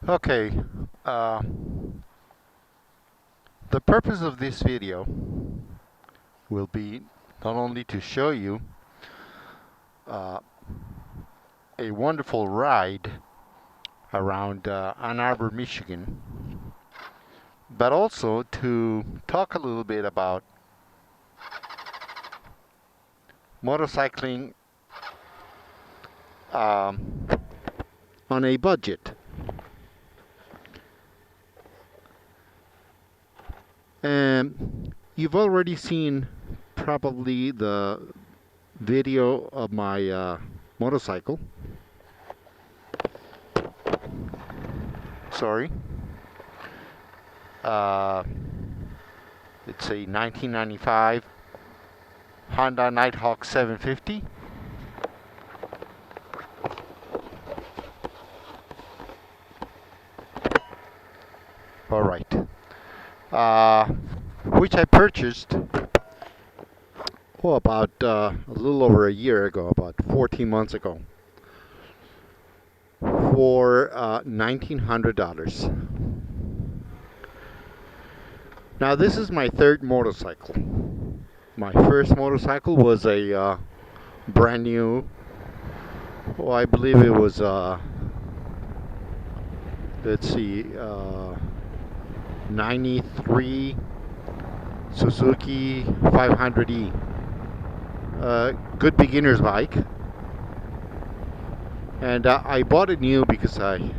Okay, uh, the purpose of this video will be not only to show you uh, a wonderful ride around Ann Arbor, Michigan, but also to talk a little bit about motorcycling um, on a budget. And you've already seen probably the video of my motorcycle. Sorry. Uh, it's a 1995 Honda Nighthawk 750. All right. Which I purchased about a little over a year ago, about 14 months ago, for $1,900. Now this is my third motorcycle. My first motorcycle was a brand new. Oh, I believe it was. Let's see. 93 Suzuki 500E. Good beginner's bike. And I bought it new because I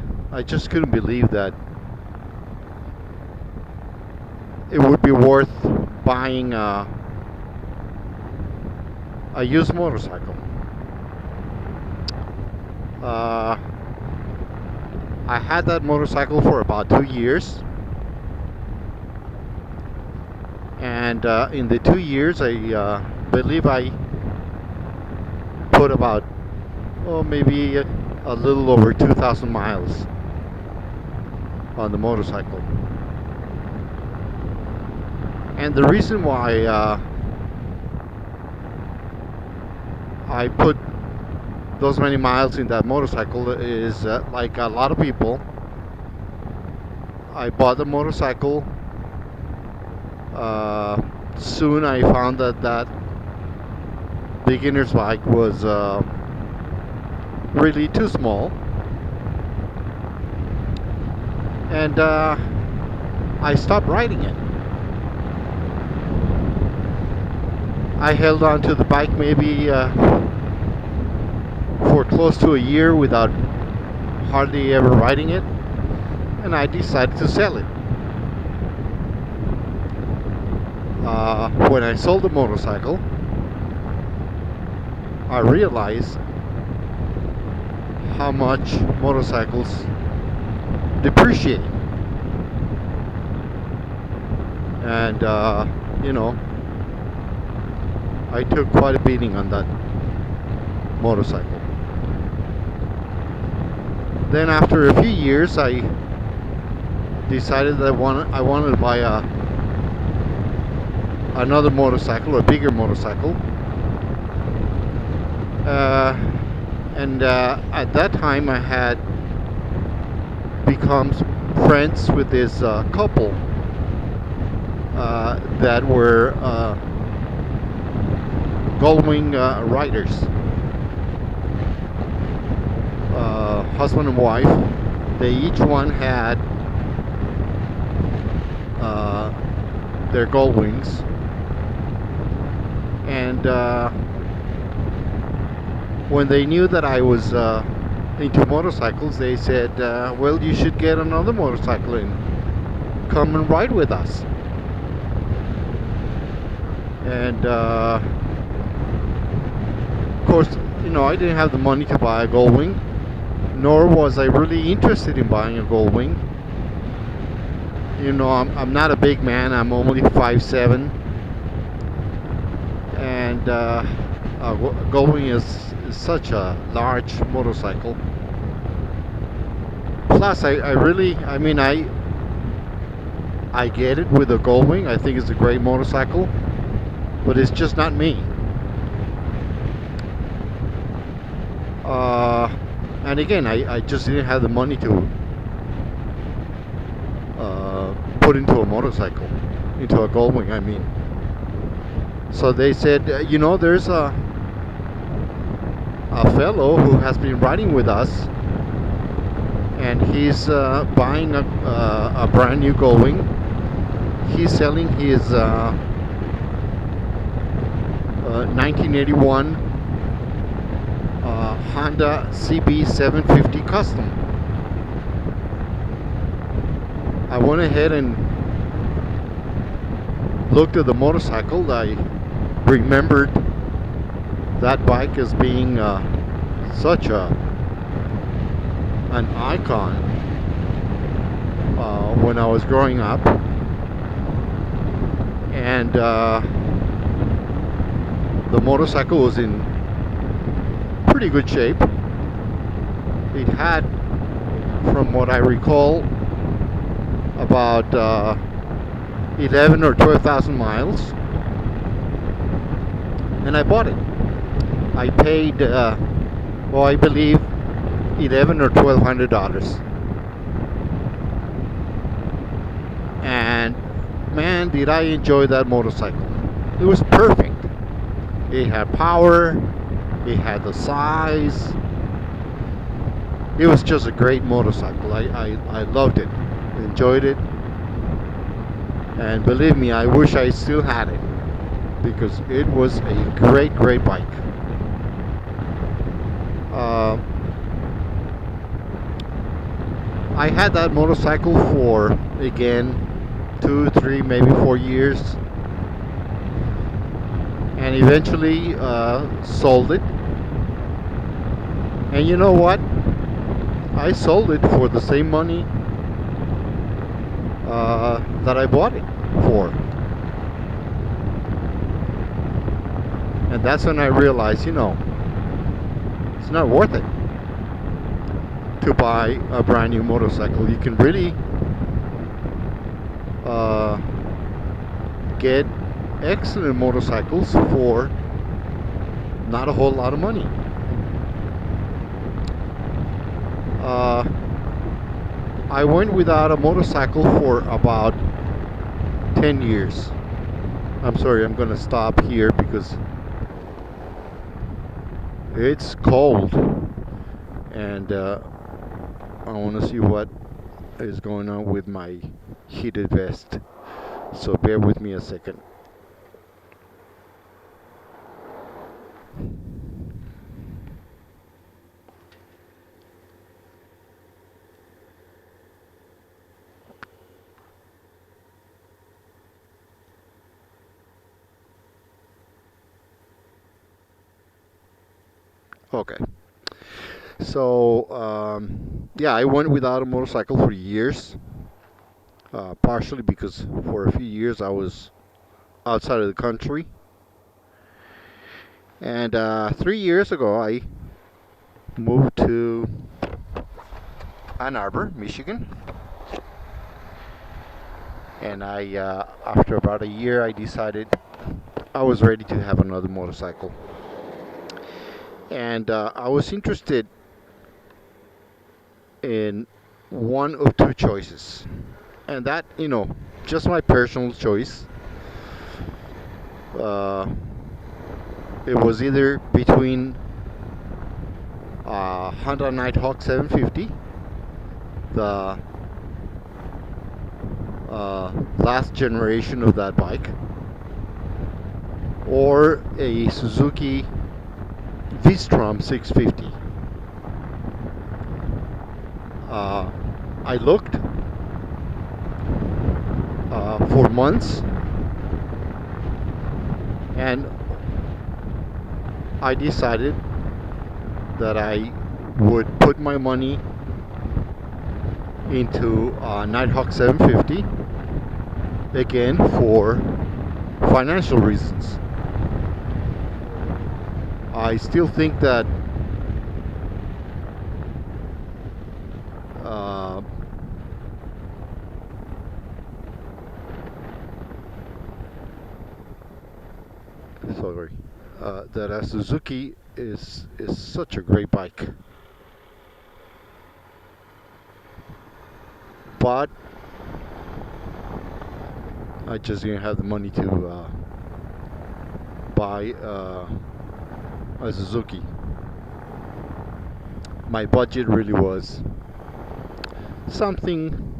just couldn't believe that it would be worth buying a used motorcycle. I had that motorcycle for about 2 years. And in the 2 years, I believe I put about, maybe a little over 2,000 miles on the motorcycle. And the reason why I put those many miles in that motorcycle is like a lot of people, I bought the motorcycle. Soon I found that beginner's bike was really too small, and I stopped riding it. I held on to the bike maybe for close to a year without hardly ever riding it, and I decided to sell it. When I sold the motorcycle, I realized how much motorcycles depreciate. And, I took quite a beating on that motorcycle. Then after a few years, I decided that I wanted to buy another motorcycle, a bigger motorcycle. And at that time I had become friends with this couple that were Gullwing riders, husband and wife. They each one had their Gullwings, and when they knew that I was into motorcycles, they said, well, you should get another motorcycle and come and ride with us. And of course, I didn't have the money to buy a Gullwing, nor was I really interested in buying a Gullwing. I'm not a big man. I'm only 5'7", and Gullwing is such a large motorcycle. Plus, I get it with a Gullwing. I think it's a great motorcycle, but it's just not me. And again, I just didn't have the money to put into a motorcycle, into a Goldwing, I mean. So they said, there's a fellow who has been riding with us, and he's buying a brand new Goldwing. He's selling his 1981 Honda CB750 Custom. I went ahead and looked at the motorcycle. I remembered that bike as being such an icon when I was growing up, and the motorcycle was in pretty good shape. It had, from what I recall, about 11 or 12,000 miles, and I bought it. I paid, I believe, $1,100 or $1,200, and man, did I enjoy that motorcycle. It was perfect. It had power, it had the size. It was just a great motorcycle. I loved it, enjoyed it, and believe me, I wish I still had it, because it was a great bike. I had that motorcycle for, again, 2, 3, maybe 4 years, and eventually sold it. And you know what? I sold it for the same money that I bought it for. And that's when I realized, it's not worth it to buy a brand new motorcycle. You can really get excellent motorcycles for not a whole lot of money. I went without a motorcycle for about 10 years. I'm sorry, I'm gonna stop here because it's cold, and I want to see what is going on with my heated vest, so bear with me a second. Okay, so yeah, I went without a motorcycle for years, partially because for a few years I was outside of the country, and 3 years ago I moved to Ann Arbor, Michigan, and after about a year, I decided I was ready to have another motorcycle, and I was interested in one of two choices, and that, just my personal choice. It was either between Honda Nighthawk 750, the last generation of that bike, or a Suzuki V-Strom 650. I looked for months, and I decided that I would put my money into Nighthawk 750, again for financial reasons. I still think that that a Suzuki is such a great bike, but I just didn't have the money to buy a Suzuki. My budget really was something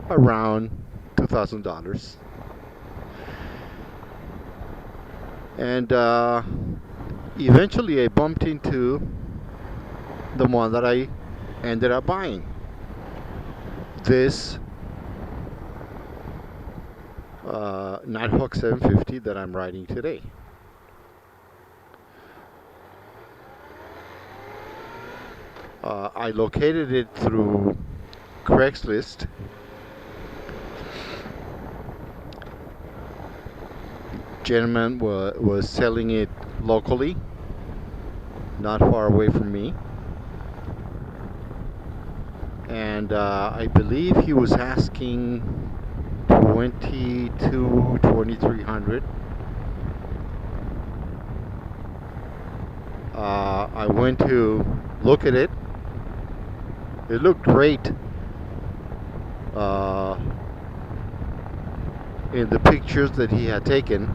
around $2,000, and eventually I bumped into the one that I ended up buying. This Nighthawk 750 that I'm riding today. I located it through Craigslist. Gentleman was selling it locally, not far away from me, and I believe he was asking 2300. I went to look at it. It looked great in the pictures that he had taken.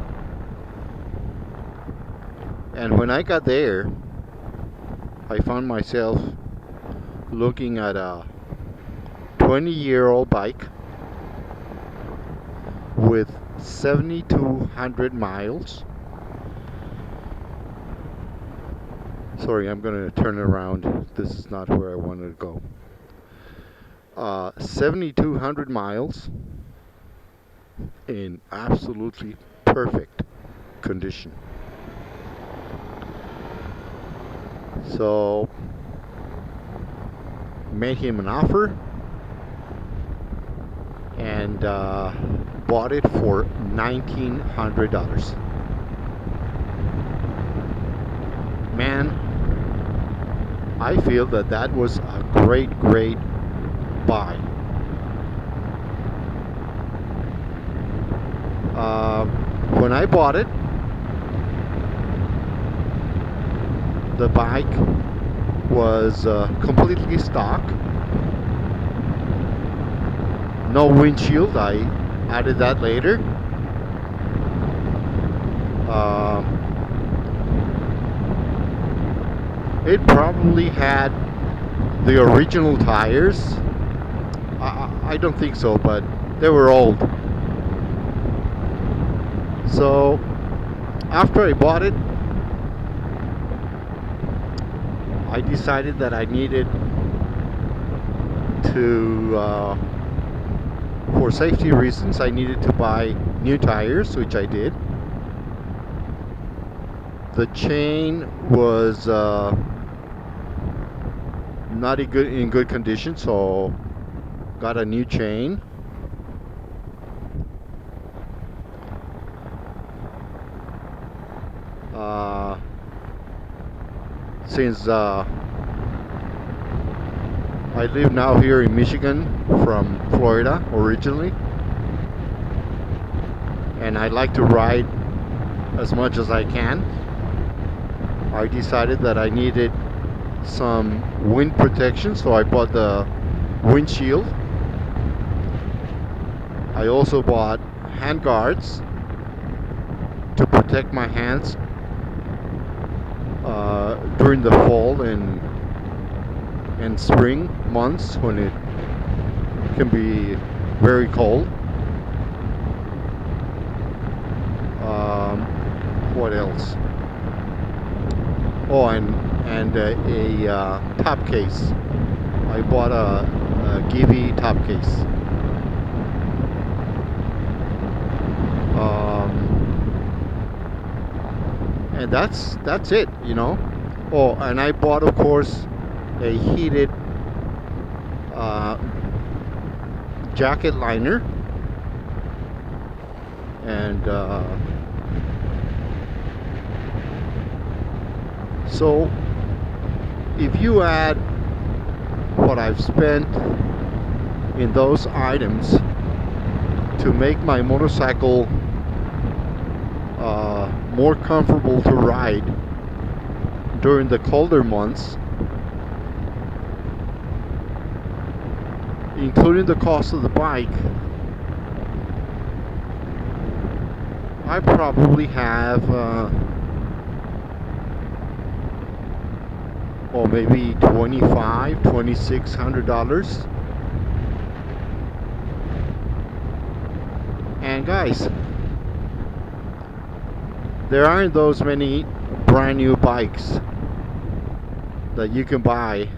And when I got there, I found myself looking at a 20-year-old bike with 7,200 miles. Sorry, I'm going to turn around. This is not where I wanted to go. 7,200 miles in absolutely perfect condition. So, made him an offer and bought it for $1,900. Man, I feel that was a great buy. When I bought it, the bike was completely stock. No windshield. I added that later. It probably had the original tires. I don't think so, but they were old. So after I bought it, I decided that I needed to, for safety reasons, I needed to buy new tires, which I did. The chain was not in good condition, so got a new chain. Since I live now here in Michigan from Florida originally, and I like to ride as much as I can, I decided that I needed some wind protection, so I bought the windshield. I also bought hand guards to protect my hands during the fall and spring months when it can be very cold. What else? Oh, and a top case. I bought a Givi top case. And that's it, you know. Oh, and I bought, of course, a heated jacket liner, and so if you add what I've spent in those items to make my motorcycle more comfortable to ride during the colder months, including the cost of the bike, I probably have, or maybe $2,600. And guys, there aren't those many brand new bikes that you can buy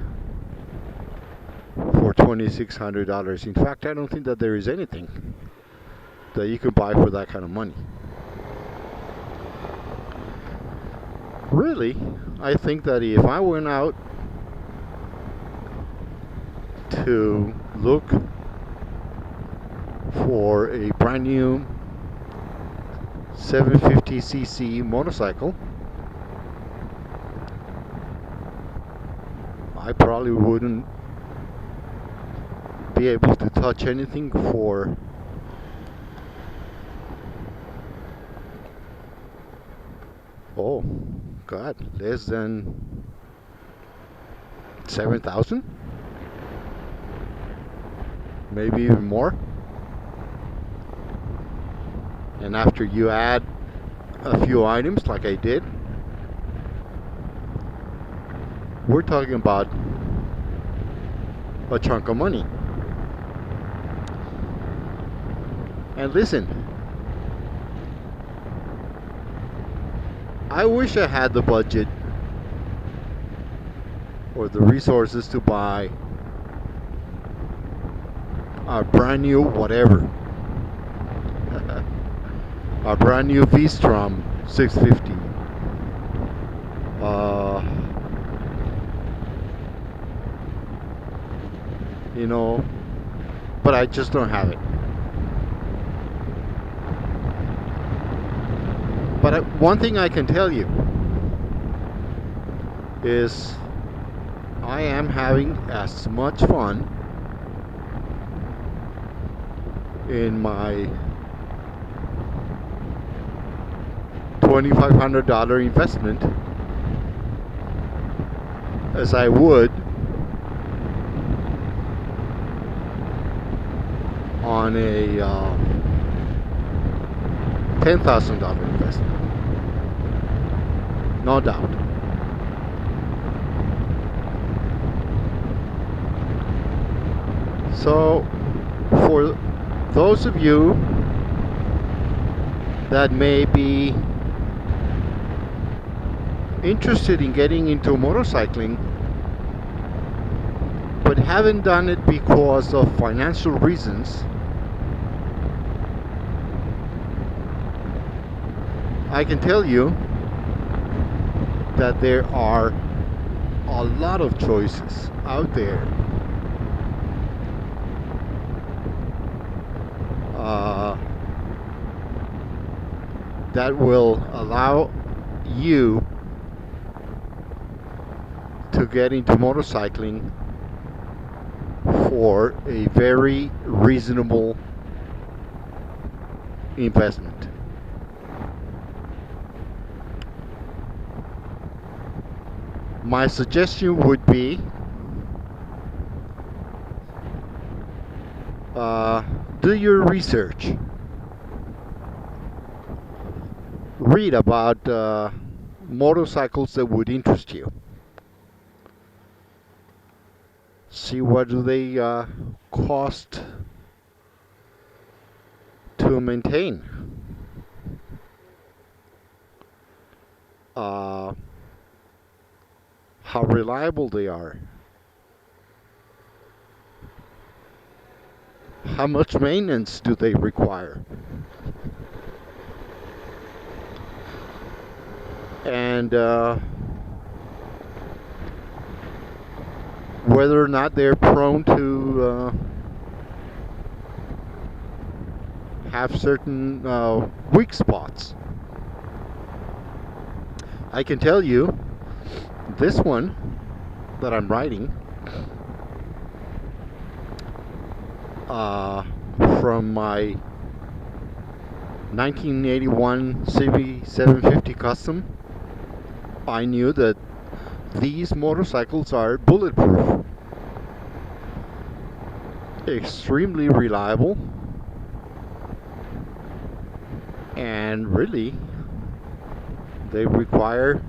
for $2,600. In fact, I don't think that there is anything that you can buy for that kind of money. Really, I think that if I went out to look for a brand new 750cc motorcycle, I probably wouldn't be able to touch anything for God, less than 7,000, maybe even more. And after you add a few items like I did, we're talking about a chunk of money. And listen, I wish I had the budget or the resources to buy a brand new whatever, a brand new V-Strom 650, you know, but I just don't have it. But one thing I can tell you is I am having as much fun in my $2,500 investment as I would on a $10,000 investment. No doubt. So, for those of you that may be interested in getting into motorcycling but haven't done it because of financial reasons, I can tell you that there are a lot of choices out there. That will allow you to get into motorcycling for a very reasonable investment. My suggestion would be do your research. Read about motorcycles that would interest you. See what do they cost to maintain. How reliable they are. How much maintenance do they require? And whether or not they're prone to have certain weak spots. I can tell you, this one that I'm riding, from my 1981 CB750 Custom, I knew that these motorcycles are bulletproof, extremely reliable, and really they require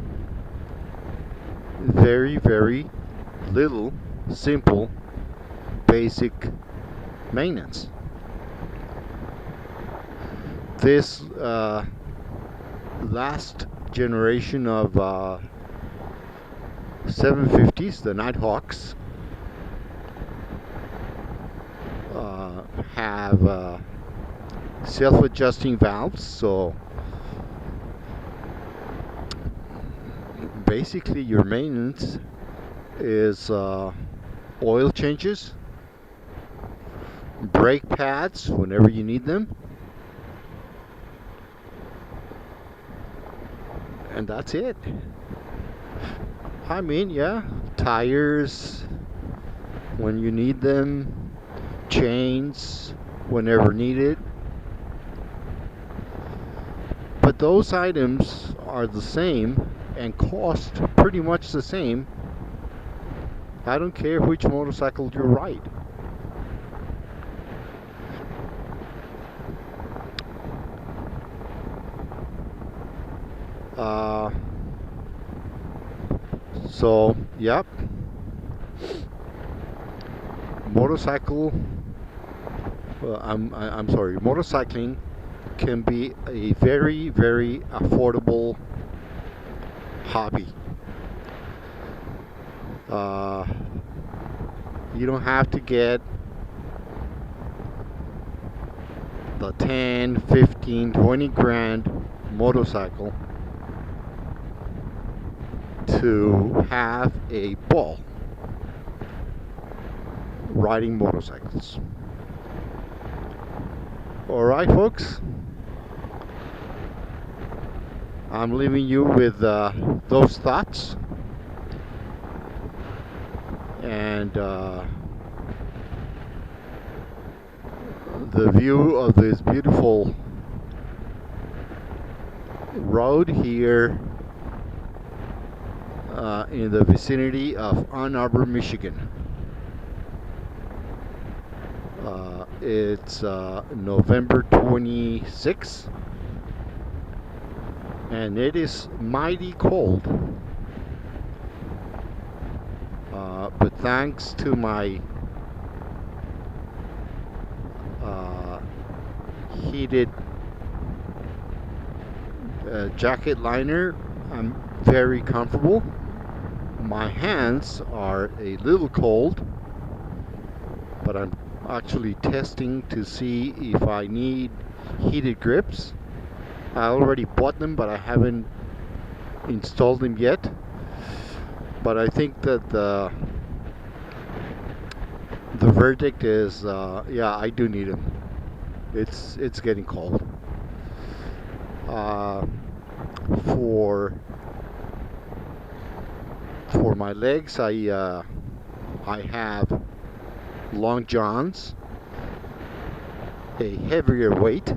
very, very little simple basic maintenance. This last generation of 750s, the Nighthawks, have self-adjusting valves, so basically your maintenance is oil changes, brake pads whenever you need them, and that's it. I mean, yeah, tires when you need them, chains whenever needed. But those items are the same and cost pretty much the same. I don't care which motorcycle you ride. So, yep. Motorcycle. I'm sorry. Motorcycling can be a very, very affordable hobby. You don't have to get the 10, 15, 20 grand motorcycle to have a ball riding motorcycles. Alright, folks, I'm leaving you with those thoughts, and the view of this beautiful road here in the vicinity of Ann Arbor, Michigan. It's November 26th, and it is mighty cold. But thanks to my heated jacket liner, I'm very comfortable. My hands are a little cold, but I'm actually testing to see if I need heated grips. I already bought them, but I haven't installed them yet. But I think that the verdict is, yeah, I do need them. It's getting cold. For my legs, I have long johns, a heavier weight,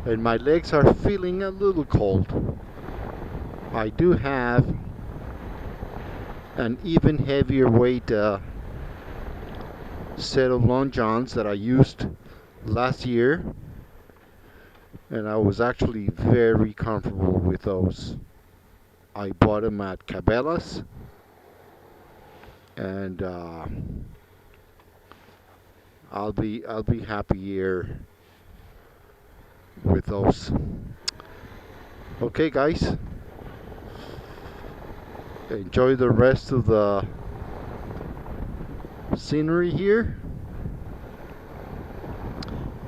and my legs are feeling a little cold. I do have an even heavier weight set of long johns that I used last year, and I was actually very comfortable with those. I bought them at Cabela's, and I'll be happy here with those. Okay, guys, enjoy the rest of the scenery here.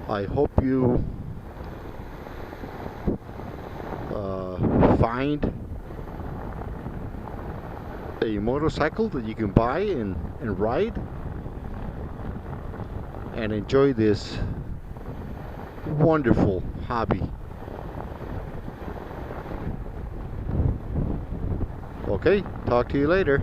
I hope you find a motorcycle that you can buy and ride and enjoy this wonderful hobby. Okay, talk to you later.